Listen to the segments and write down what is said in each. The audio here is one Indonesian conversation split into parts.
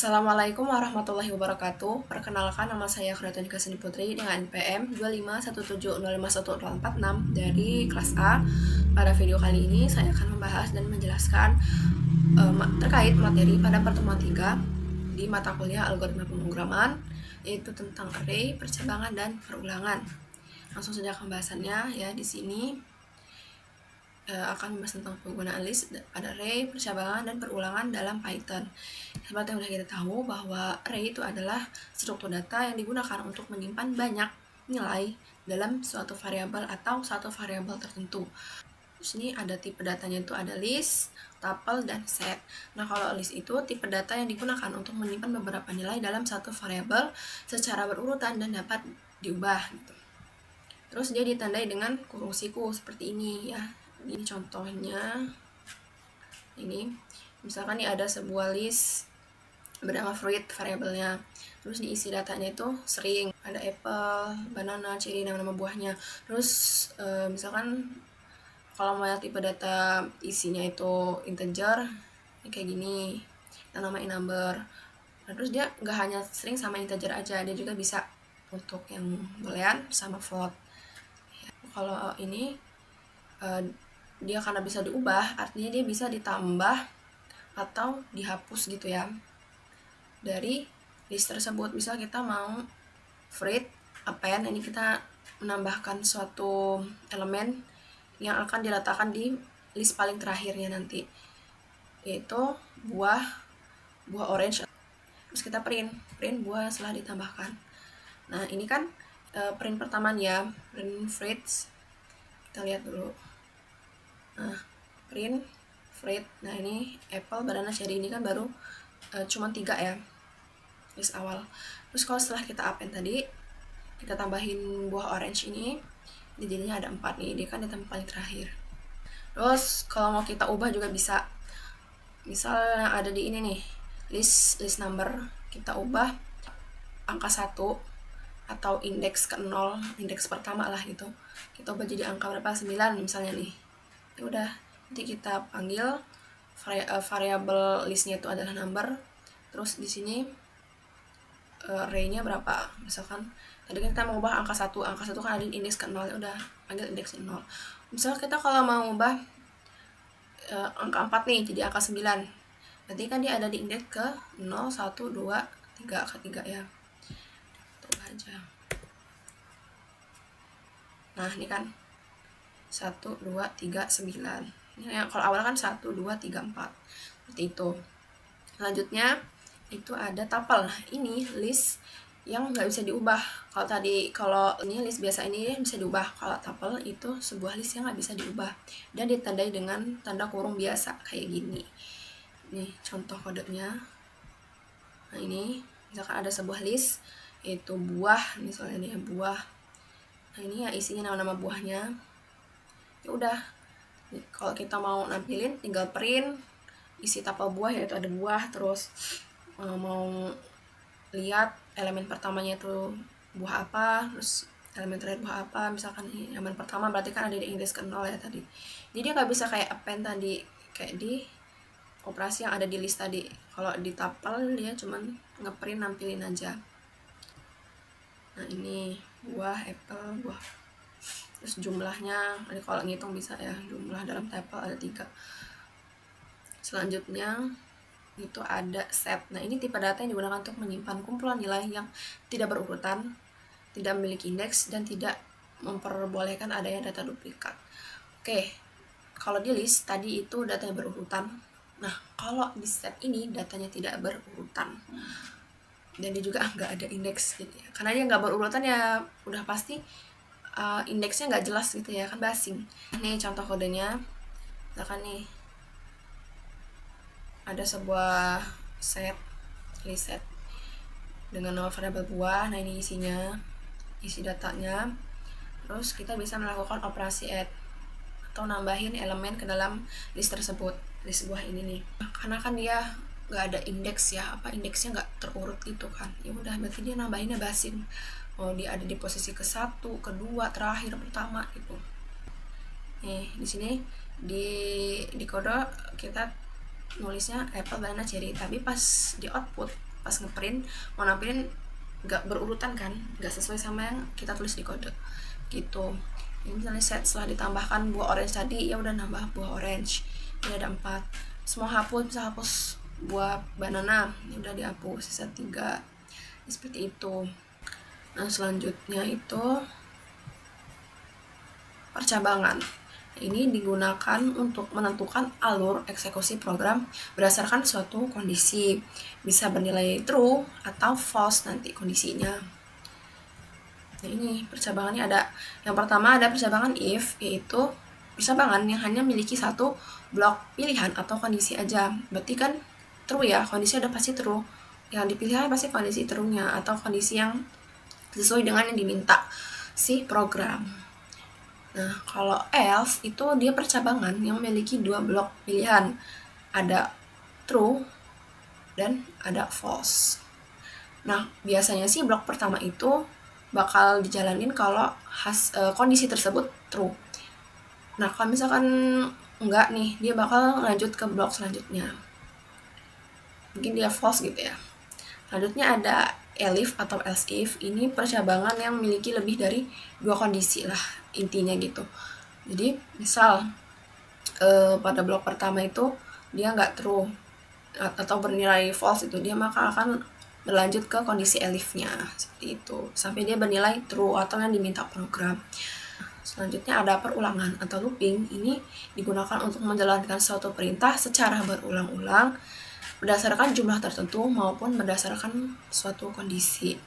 Assalamualaikum warahmatullahi wabarakatuh. Perkenalkan, nama saya Kreatonika Seni Putri dengan NPM 251705146 dari kelas A. Pada video kali ini saya akan membahas dan menjelaskan terkait materi pada pertemuan 3 di mata kuliah algoritma pemrograman, yaitu tentang array, percabangan, dan perulangan. Langsung saja ke pembahasannya ya. Di sini akan membahas tentang penggunaan list pada array, percabangan, dan perulangan dalam Python. Seperti yang sudah kita tahu bahwa array itu adalah struktur data yang digunakan untuk menyimpan banyak nilai dalam suatu variabel atau satu variabel tertentu. Di sini ada tipe datanya itu ada list, tuple, dan set. Nah, kalau list itu tipe data yang digunakan untuk menyimpan beberapa nilai dalam satu variabel secara berurutan dan dapat diubah gitu. Terus dia ditandai dengan kurung siku seperti ini ya. Ini contohnya. Ini misalkan nih ada sebuah list bernama fruit variabelnya, terus diisi datanya itu string, ada apple, banana, cherry, nama-nama buahnya. Terus misalkan kalau mau tipe data isinya itu integer kayak gini, kita namain number. Nah, terus dia nggak hanya string sama integer aja, dia juga bisa untuk yang boolean sama float ya. Kalau ini dia karena bisa diubah, artinya dia bisa ditambah atau dihapus gitu ya dari list tersebut. Misal kita mau fruit append, ini kita menambahkan suatu elemen yang akan diletakkan di list paling terakhirnya nanti, yaitu buah orange. Terus kita print buah setelah ditambahkan. Nah, ini kan print pertama ya, print fruits. Kita lihat dulu. Nah, print fruit. Nah, ini apple, banana, cherry, ini kan baru cuma 3 ya list awal. Terus kalau setelah kita append tadi, kita tambahin buah orange ini jadinya ada 4 nih, dia kan di tempat paling terakhir. Terus kalau mau kita ubah juga bisa. Misal yang ada di ini nih, list number, kita ubah angka 1 atau indeks ke 0, indeks pertama lah gitu. Kita ubah jadi angka berapa? 9 misalnya nih. Ya udah, nanti kita panggil variabel listnya itu adalah number. Terus di sini array-nya berapa? Misalkan tadi kita mau ubah angka 1 kan ada indeks ke 0, ya udah panggil indeks 0. Misal kita kalau mau ubah angka 4 nih jadi angka 9. Nanti kan dia ada di indeks ke 0, 1, 2, 3, ke 3 ya. Ubah aja. Nah, ini kan 1, 2, 3, 9. Ini kalau awal kan 1, 2, 3, 4. Seperti itu. Selanjutnya itu ada tuple. Nah, ini list yang nggak bisa diubah. Kalau ini list biasa ini bisa diubah. Kalau tuple itu sebuah list yang nggak bisa diubah dan ditandai dengan tanda kurung biasa kayak gini. Nih contoh kodenya. Nah, ini misalkan ada sebuah list yaitu buah, misalnya nih buah. Nah, ini ya isinya nama-nama buahnya. Ya udah, kalau kita mau nampilin tinggal print isi tuple buah, yaitu ada buah. Terus mau lihat elemen pertamanya itu buah apa, terus elemen terakhir buah apa. Misalkan elemen pertama berarti kan ada di indeks ke 0 ya tadi, jadi nggak bisa kayak append tadi, kayak di operasi yang ada di list tadi. Kalau di tuple dia cuman ngeprint nampilin aja. Nah, ini buah apple, buah. Terus jumlahnya, kalau ngitung bisa ya, jumlah dalam tuple ada 3. Selanjutnya itu ada set. Nah, ini tipe data yang digunakan untuk menyimpan kumpulan nilai yang tidak berurutan, tidak memiliki indeks, dan tidak memperbolehkan adanya data duplikat. Oke, kalau di list tadi itu datanya berurutan. Nah, kalau di set ini datanya tidak berurutan, dan dia juga nggak ada indeks gitu ya. Karena dia nggak berurutan ya udah pasti indeksnya nggak jelas gitu ya, kan basing. Ini contoh kodenya. Misalkan nih ada sebuah list set dengan nama variabel buah. Nah, ini isinya, isi datanya. Terus kita bisa melakukan operasi add atau nambahin elemen ke dalam list tersebut, list buah ini nih. Karena kan dia nggak ada indeks ya, indeksnya nggak terurut gitu kan, ya udah berarti dia nambahinnya basin. Dia ada di posisi ke-1, ke-2, terakhir, pertama gitu. Nih di sini di kode kita nulisnya apple, banana, cherry, tapi pas di output pas ngeprint mau nampilin nggak berurutan kan, nggak sesuai sama yang kita tulis di kode gitu. Ini misalnya set setelah ditambahkan buah orange tadi, ya udah nambah buah orange, ini ada 4. Semua hapus, bisa hapus buah banana, ini udah dihapus, sisa 3. Seperti itu. Nah selanjutnya itu percabangan. Ini digunakan untuk menentukan alur eksekusi program berdasarkan suatu kondisi. Bisa bernilai true atau false nanti kondisinya. Nah ini percabangannya ada. Yang pertama ada percabangan if, yaitu percabangan yang hanya memiliki satu blok pilihan atau kondisi aja. Berarti kan true ya, kondisi udah pasti true. Yang dipilih pasti kondisi true-nya atau kondisi yang sesuai dengan yang diminta si program. Nah, kalau else itu dia percabangan yang memiliki 2 blok pilihan. Ada true dan ada false. Nah, biasanya sih blok pertama itu bakal dijalanin kalau kondisi tersebut true. Nah, kalau misalkan enggak nih, dia bakal lanjut ke blok selanjutnya. Mungkin dia false gitu ya. Selanjutnya ada elif atau else if. Ini percabangan yang memiliki lebih dari 2 kondisi lah intinya gitu. Jadi misal pada blok pertama itu dia nggak true atau bernilai false itu, dia maka akan berlanjut ke kondisi elifnya seperti itu sampai dia bernilai true atau yang diminta program. Selanjutnya ada perulangan atau looping. Ini digunakan untuk menjalankan suatu perintah secara berulang-ulang berdasarkan jumlah tertentu maupun berdasarkan suatu kondisi.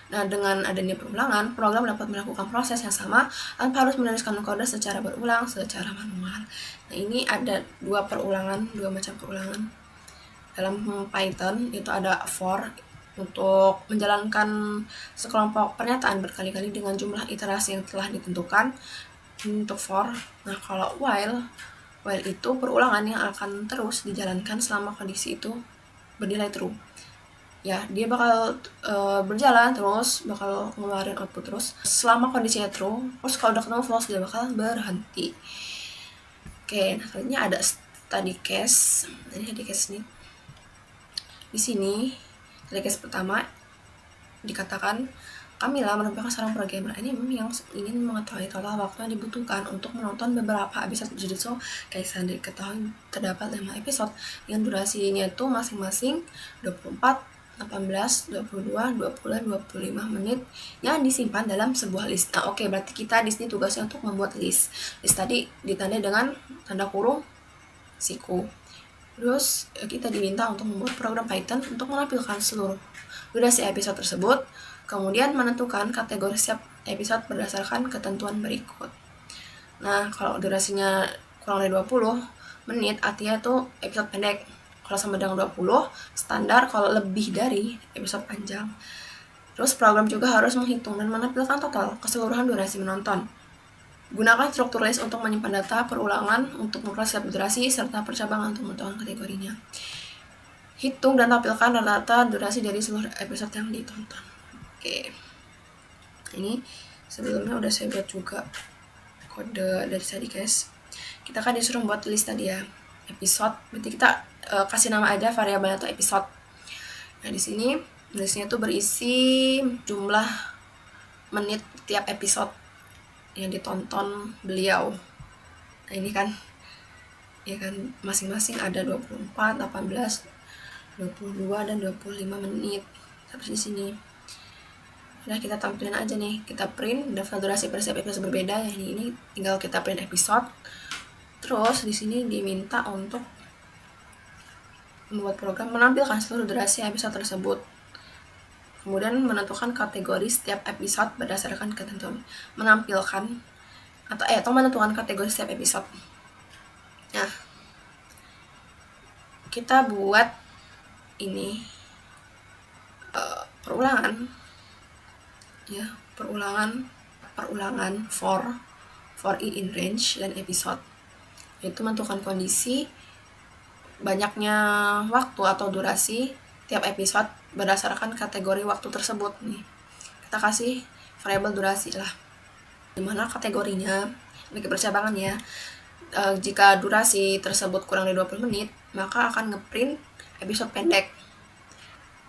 Nah, dengan adanya perulangan, program dapat melakukan proses yang sama tanpa harus menuliskan kode secara berulang, secara manual. Nah, ini ada 2 macam perulangan. Dalam Python itu ada for untuk menjalankan sekelompok pernyataan berkali-kali dengan jumlah iterasi yang telah ditentukan untuk for. Nah, kalau while itu perulangan yang akan terus dijalankan selama kondisi itu bernilai true. Ya, dia bakal berjalan terus, bakal ngeluarin output terus selama kondisinya true. Terus kalau udah ketemu false, dia bakal berhenti. Oke, nah selanjutnya ada study case. Ini study case nih. Di sini study case pertama dikatakan Kamila merupakan seorang programmer anime yang ingin mengetahui total waktu yang dibutuhkan untuk menonton beberapa episode Jujutsu Kaisen. Diketahui terdapat 5 episode yang durasinya itu masing-masing 24, 18, 22, 20, dan 25 menit yang disimpan dalam sebuah list. Nah, oke, berarti kita di sini tugasnya untuk membuat list. List tadi ditandai dengan tanda kurung siku. Terus kita diminta untuk membuat program Python untuk menampilkan seluruh durasi episode tersebut, kemudian menentukan kategori setiap episode berdasarkan ketentuan berikut. Nah, kalau durasinya kurang dari 20 menit, artinya itu episode pendek. Kalau sama dengan 20, standar. Kalau lebih dari episode panjang. Terus program juga harus menghitung dan menampilkan total keseluruhan durasi menonton. Gunakan struktur list untuk menyimpan data perulangan untuk memproses setiap durasi serta percabangan untuk menentukan kategorinya. Hitung dan tampilkan data durasi dari seluruh episode yang ditonton. Oke. Ini sebelumnya udah saya buat juga kode dari tadi guys. Kita kan disuruh buat list tadi ya, episode. Berarti kita kasih nama aja variabelnya atau episode. Nah, di sini listnya tuh berisi jumlah menit tiap episode yang ditonton beliau. Nah, ini kan ya kan masing-masing ada 24, 18, 22 dan 25 menit. Terus di sini nah kita tampilin aja nih, kita print daftar durasi per setiap episode berbeda. Ya, ini tinggal kita print episode. Terus di sini diminta untuk membuat program menampilkan seluruh durasi episode tersebut. Kemudian menentukan kategori setiap episode berdasarkan ketentuan menampilkan atau menentukan kategori setiap episode. Nah, kita buat ini perulangan ya, perulangan for i in range dan episode. Itu menentukan kondisi banyaknya waktu atau durasi tiap episode berdasarkan kategori waktu tersebut nih. Kita kasih variabel durasi lah. Dimana kategorinya bagi percabangan ya. Jika durasi tersebut kurang dari 20 menit, maka akan ngeprint episode pendek.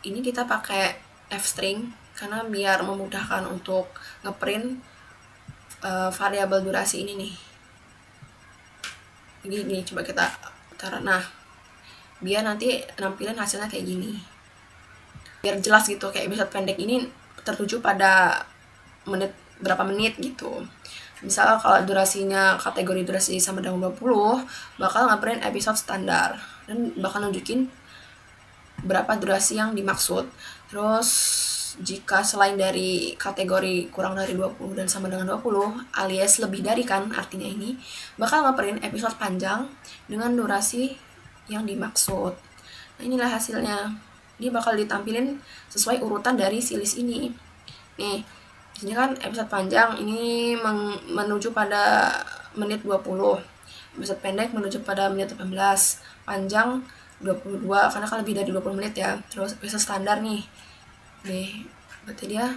ini kita pakai f-string karena biar memudahkan untuk ngeprint variabel durasi ini nih. Gini coba kita taruh, nah biar nanti nampilin hasilnya kayak gini, biar jelas gitu. Kayak episode pendek ini tertuju pada berapa menit gitu. Misal kalau durasinya kategori durasi sama dengan 20, bakal ngeprint episode standar dan bakal nunjukin berapa durasi yang dimaksud. Terus jika selain dari kategori kurang dari 20 dan sama dengan 20 alias lebih dari, kan artinya ini bakal ngeprint episode panjang dengan durasi yang dimaksud. Nah inilah hasilnya, dia bakal ditampilin sesuai urutan dari si list ini. Nih ini kan episode panjang ini menuju pada menit 20, episode pendek menuju pada menit 18, panjang 22 karena kan lebih dari 20 menit ya. Terus episode standar nih berarti dia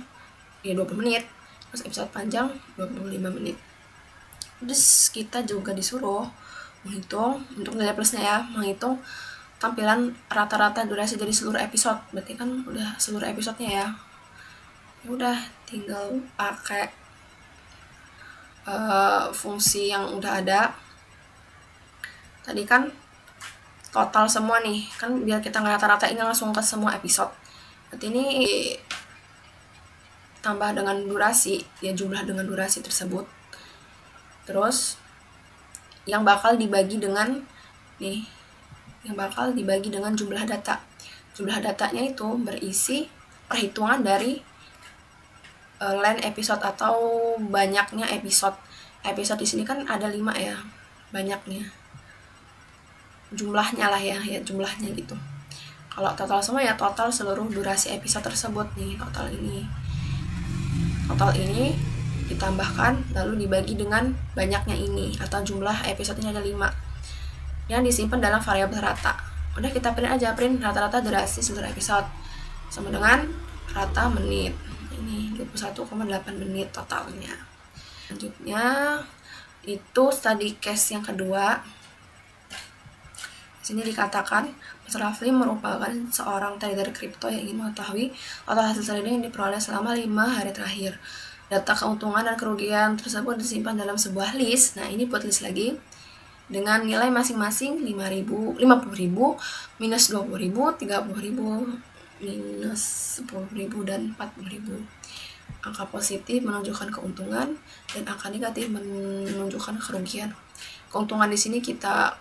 ya 20 menit, terus episode panjang 25 menit. Terus kita juga disuruh menghitung untuk nilai plusnya ya, menghitung tampilan rata-rata durasi dari seluruh episode. Berarti kan udah seluruh episodenya ya. Udah tinggal pakai fungsi yang udah ada tadi kan, total semua nih kan, biar kita ngerata-ratain langsung ke semua episode. Berarti ini tambah dengan durasi ya, jumlah dengan durasi tersebut. Terus yang bakal dibagi dengan jumlah data. Jumlah datanya itu berisi perhitungan dari length episode atau banyaknya episode. Episode di sini kan ada 5 ya, banyaknya. Jumlahnya lah ya jumlahnya gitu. Kalau total semua ya total seluruh durasi episode tersebut nih, total ini ditambahkan lalu dibagi dengan banyaknya ini atau jumlah episodenya ada 5 yang disimpan dalam variabel rata. Udah kita print aja, print rata-rata durasi seluruh episode sama dengan rata menit. Ini 21,8 menit totalnya. Selanjutnya itu study case yang kedua. Di sini dikatakan Mas Rafli merupakan seorang trader kripto yang ingin mengetahui total hasil trading yang diperoleh selama 5 hari terakhir. Data keuntungan dan kerugian tersebut disimpan dalam sebuah list. Nah ini buat list lagi dengan nilai masing-masing 50.000, minus 20.000, 30.000, minus 10.000 dan 40.000. Angka positif menunjukkan keuntungan dan angka negatif menunjukkan kerugian. Keuntungan di sini kita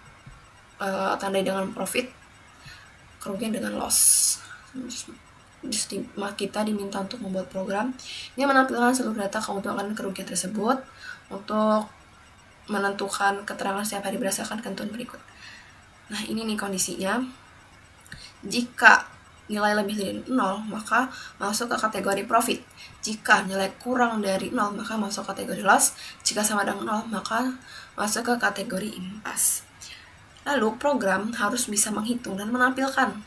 tandai dengan profit, kerugian dengan loss. Kita diminta untuk membuat program yang menampilkan seluruh data keuntungan dan kerugian tersebut untuk menentukan keterangan setiap hari berdasarkan ketentuan berikut. Nah ini nih kondisinya, jika nilai lebih dari 0 maka masuk ke kategori profit, jika nilai kurang dari 0 maka masuk kategori loss, jika sama dengan 0 maka masuk ke kategori impas. Lalu program harus bisa menghitung dan menampilkan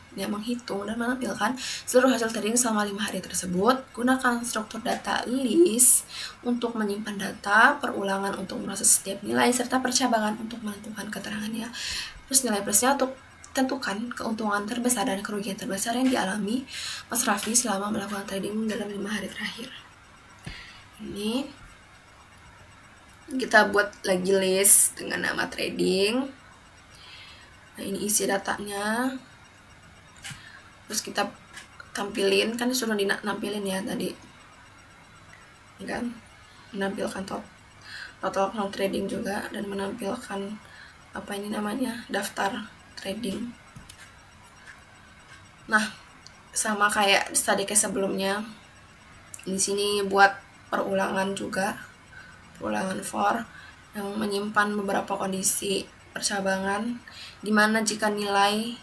seluruh hasil trading selama 5 hari tersebut. Gunakan struktur data list untuk menyimpan data, perulangan untuk memproses setiap nilai, serta percabangan untuk menentukan keterangannya. Terus nilai plusnya untuk tentukan keuntungan terbesar dan kerugian terbesar yang dialami Mas Rafli selama melakukan trading dalam 5 hari terakhir. Ini kita buat lagi list dengan nama trading. Nah ini isi datanya, terus kita tampilin, kan disuruh dinampilin ya tadi, ini kan menampilkan total account trading juga dan menampilkan daftar trading. Nah sama kayak study case sebelumnya, di sini buat perulangan juga, perulangan for yang menyimpan beberapa kondisi percabangan, dimana jika nilai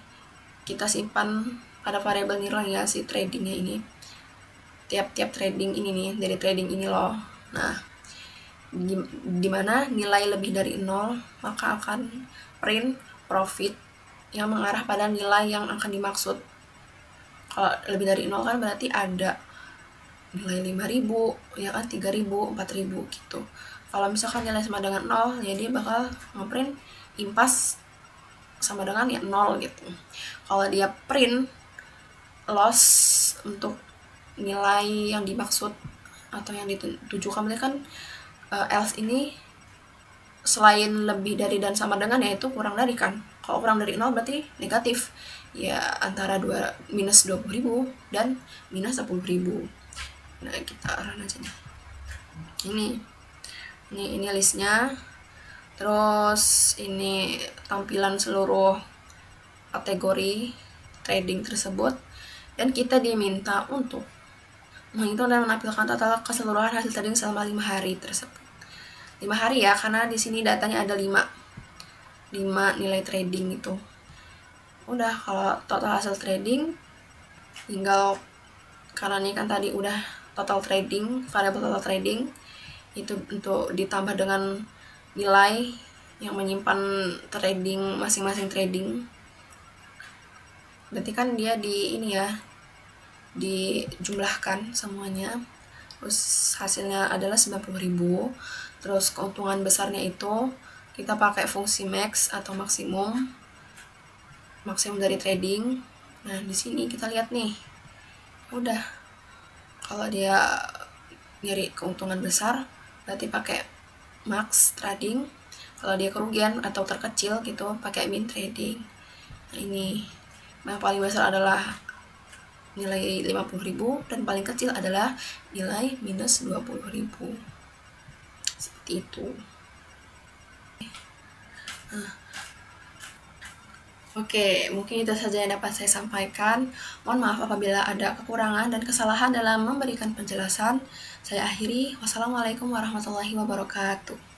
kita simpan pada variabel nilai ya si tradingnya ini, tiap trading ini nih, dari trading ini loh. Nah dimana nilai lebih dari 0 maka akan print profit yang mengarah pada nilai yang akan dimaksud. Kalau lebih dari 0 kan berarti ada nilai 5.000 ya kan, 3.000, 4.000 gitu. Kalau misalkan nilai sama dengan 0 ya dia bakal ngeprint impas sama dengan ya 0 gitu. Kalau dia print loss untuk nilai yang dimaksud atau yang ditujukan. Berarti kan else ini selain lebih dari dan sama dengan, yaitu kurang dari kan. Kalau kurang dari 0 berarti negatif, ya antara minus 20.000 dan minus 10.000. Nah, kita run aja nih. Ini listnya. Terus ini tampilan seluruh kategori trading tersebut, dan kita diminta untuk menghitung dan menampilkan total keseluruhan hasil trading selama 5 hari tersebut. 5 hari ya, karena di sini datanya ada 5 nilai trading itu. Udah, kalau total hasil trading tinggal, karena ini kan tadi udah total trading, variable total trading itu untuk ditambah dengan nilai yang menyimpan trading masing-masing trading. Berarti kan dia dijumlahkan semuanya, terus hasilnya adalah 90.000. Terus keuntungan besarnya itu kita pakai fungsi max atau maksimum dari trading. Nah, di sini kita lihat nih, udah, kalau dia nyari keuntungan besar berarti pakai max trading, kalau dia kerugian atau terkecil gitu pakai min trading. Nah, ini yang paling besar adalah nilai 50.000 dan paling kecil adalah nilai minus 20.000. Seperti itu. Oke, mungkin itu saja yang dapat saya sampaikan. Mohon maaf apabila ada kekurangan dan kesalahan dalam memberikan penjelasan. Saya akhiri. Wassalamualaikum warahmatullahi wabarakatuh.